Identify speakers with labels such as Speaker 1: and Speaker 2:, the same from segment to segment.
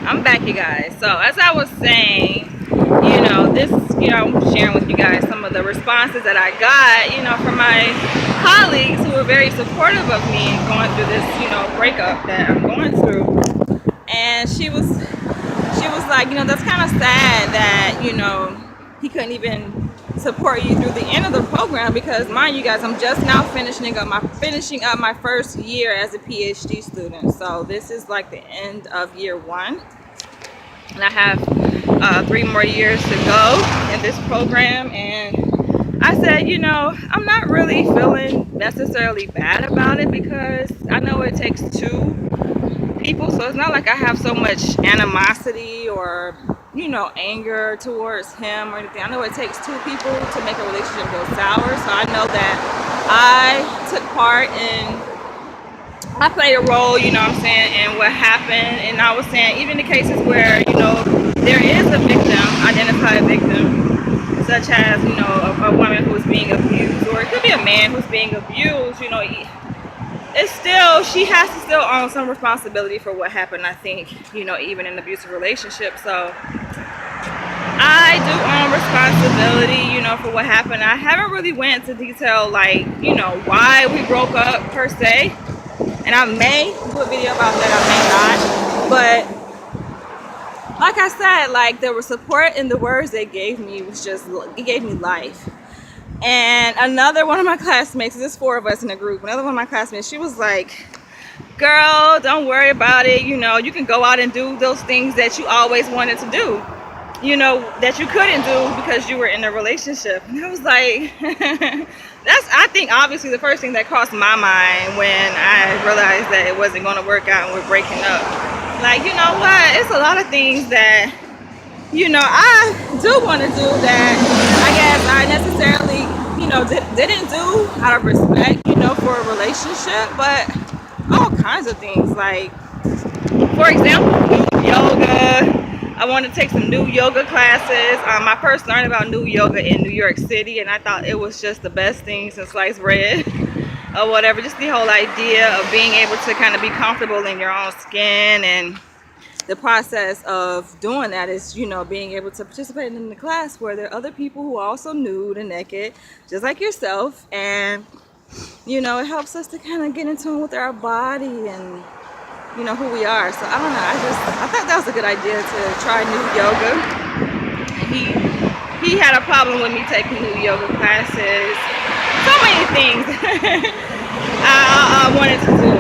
Speaker 1: I'm back, you guys. So as I was saying, I'm sharing with you guys some of the responses that I got, from my colleagues who were very supportive of me going through this, breakup that I'm going through. And she was like, that's kind of sad that, he couldn't even support you through the end of the program because, mind you guys, I'm just now finishing up my first year as a PhD student. So this is like the end of year one, and I have 3 more years to go in this program. And I said, I'm not really feeling necessarily bad about it because I know it takes two people, so it's not like I have so much animosity or anger towards him or anything. I know it takes two people to make a relationship go sour, so I know that I took part in, I played a role, what I'm saying, in what happened. And I was saying, even the cases where, there is a victim, identified victim, such as, a woman who's being abused, or it could be a man who's being abused, it's still, she has to still own some responsibility for what happened, I think, even in an abusive relationship. So I do own responsibility, for what happened. I haven't really went into detail, like, why we broke up per se. And I may do a video about that, I may not. But like I said, like, there was support in the words they gave me was just, it gave me life. And another one of my classmates, there's 4 of us in the group, another one of my classmates, she was like, girl, don't worry about it. You can go out and do those things that you always wanted to do, that you couldn't do because you were in a relationship. And I was like, that's, I think, obviously the first thing that crossed my mind when I realized that it wasn't going to work out and we're breaking up. Like, you know what? It's a lot of things that, I do want to do that I guess I necessarily, didn't do out of respect, for a relationship. But all kinds of things, like, for example, yoga. I want to take some new yoga classes. I first learned about new yoga in New York City, and I thought it was just the best thing since sliced bread or whatever. Just the whole idea of being able to kind of be comfortable in your own skin, and the process of doing that is, being able to participate in the class where there are other people who are also nude and naked, just like yourself. And, it helps us to kind of get in tune with our body and, who we are. So I don't know. I thought that was a good idea to try new yoga. He had a problem with me taking new yoga classes. So many things I wanted to do.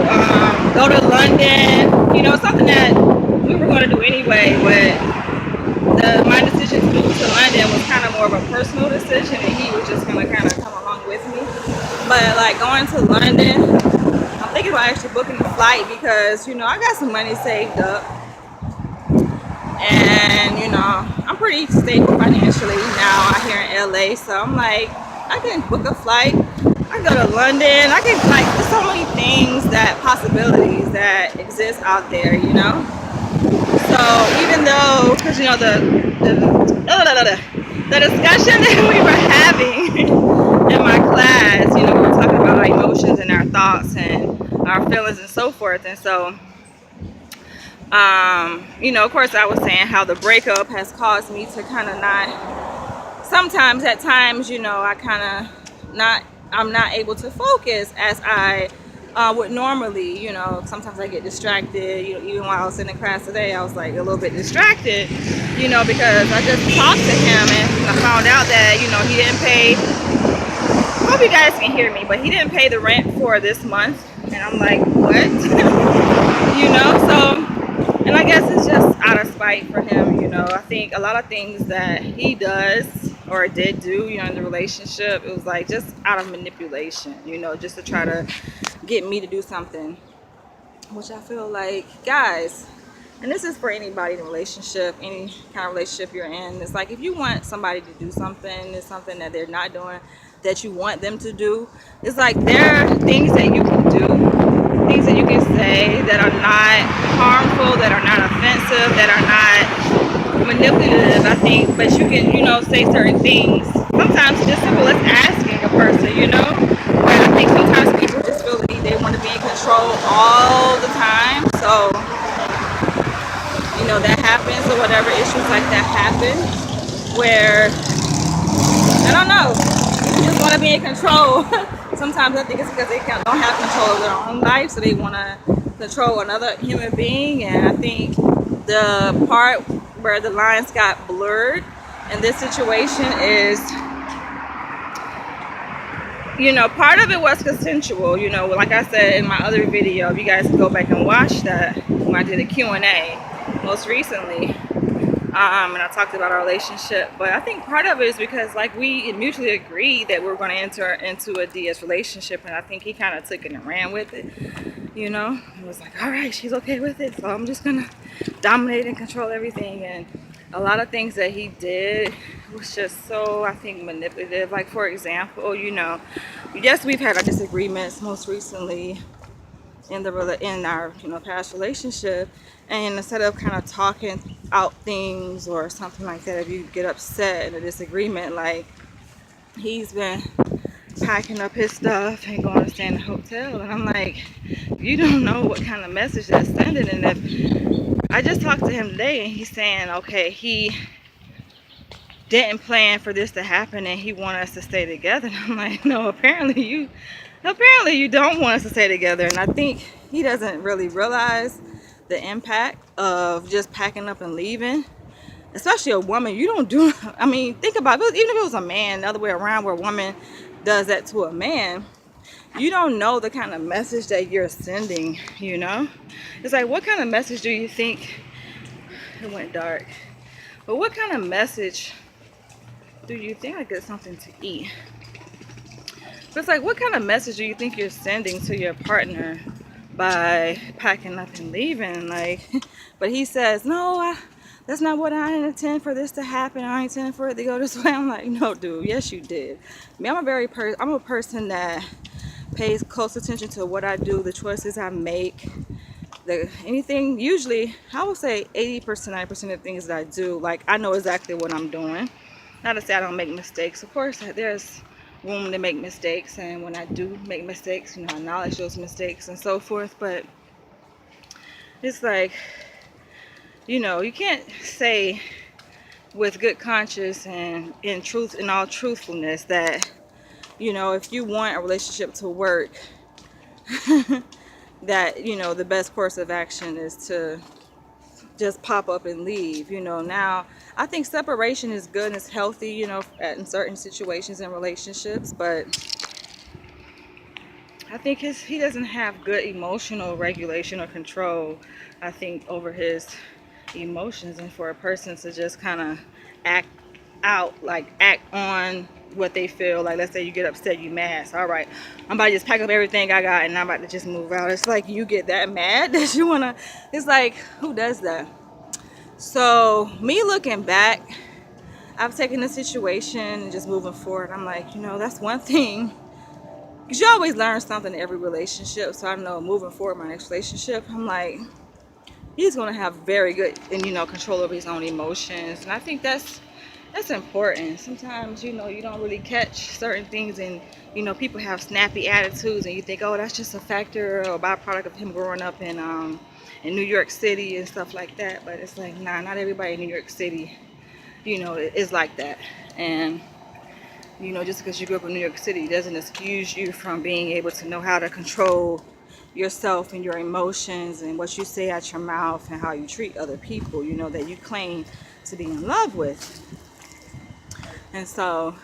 Speaker 1: Go to London. Something that we were going to do anyway. But my decision to move to London was kind of more of a personal decision, and he was just going to kind of come along with me. But like going to London, I'm thinking about actually booking a flight because, I got some money saved up. And, I'm pretty stable financially now out here in LA. So I'm like, I can book a flight. I can go to London. I can, like, there's so many things, possibilities that exist out there, So even though, because, the discussion that we were having in my class, we were talking about our emotions and our thoughts and our feelings and so forth. And so, of course, I was saying how the breakup has caused me to kind of sometimes at times, I kind of I'm not able to focus as I would normally. Sometimes I get distracted. Even while I was in the class today, I was like a little bit distracted, because I just talked to him and I found out that, he didn't pay. I hope you guys can hear me, but he didn't pay the rent for this month. And I'm like, what? So, and I guess it's just out of spite for him. I think a lot of things that he does or did do, in the relationship, it was like just out of manipulation, just to try to get me to do something, which I feel like, guys, and this is for anybody in a relationship, any kind of relationship you're in, it's like if you want somebody to do something, it's something that they're not doing, that you want them to do, it's like there are things that you can do, things that you can say that are not harmful, that are not offensive, that are not manipulative, I think, but you can, say certain things. Sometimes it's just simple as asking a person, but I think sometimes people just feel they want to be in control all the time. So, that happens, or whatever issues like that happen, where I don't know, they just want to be in control. Sometimes I think it's because they don't have control of their own life, so they want to control another human being. And I think the part where the lines got blurred in this situation is, part of it was consensual. Like I said in my other video, if you guys can go back and watch that, when I did a Q&A most recently, and I talked about our relationship. But I think part of it is because, like, we mutually agreed that we were going to enter into a DS relationship, and I think he kind of took it and ran with it. It was like, all right, she's okay with it, so I'm just gonna dominate and control everything. And a lot of things that he did was just so, I think, manipulative. Like, for example, yes, we've had our disagreements most recently in our past relationship, and instead of kind of talking out things or something like that, if you get upset in a disagreement, like, he's been packing up his stuff and going to stay in the hotel. And I'm like, you don't know what kind of message that's sending. And if I just talked to him today, and he's saying, okay, he didn't plan for this to happen and he wanted us to stay together. And I'm like, no, apparently you don't want us to stay together. And I think he doesn't really realize the impact of just packing up and leaving. Especially a woman, you don't do, I mean, think about it, even if it was a man, the other way around, where a woman does that to a man, you don't know the kind of message that you're sending. It's like, what kind of message do you think, it went dark, but what kind of message do you think, I get something to eat, but it's like, what kind of message do you think you're sending to your partner by packing up and leaving? Like, but he says, no, that's not what I intend for this to happen. I intended for it to go this way. I'm like, no, dude, yes, you did. I mean, I'm a person that pays close attention to what I do, the choices I make, anything. Usually, I would say 80%, 90% of things that I do, like, I know exactly what I'm doing. Not to say I don't make mistakes. Of course, there's room to make mistakes, and when I do make mistakes, I acknowledge those mistakes and so forth. But it's like, you can't say with good conscience and in all truthfulness that, if you want a relationship to work, that, the best course of action is to just pop up and leave. Now, I think separation is good and it's healthy, in certain situations and relationships, but I think he doesn't have good emotional regulation or control, I think, over his emotions. And for a person to just kind of act on what they feel, like, let's say you get upset, you mad, so, all right, I'm about to just pack up everything I got and I'm about to just move out. It's like, you get that mad that you want to, it's like, who does that? So me looking back, I've taken the situation and just moving forward, I'm like, that's one thing, because you always learn something in every relationship. So I know moving forward, my next relationship, I'm like, he's going to have very good and control over his own emotions. And I think that's important. Sometimes you don't really catch certain things, and people have snappy attitudes, and you think, oh, that's just a factor or a byproduct of him growing up in New York City and stuff like that. But it's like, nah, not everybody in New York City is like that. And just because you grew up in New York City doesn't excuse you from being able to know how to control yourself and your emotions and what you say out your mouth and how you treat other people, that you claim to be in love with. And so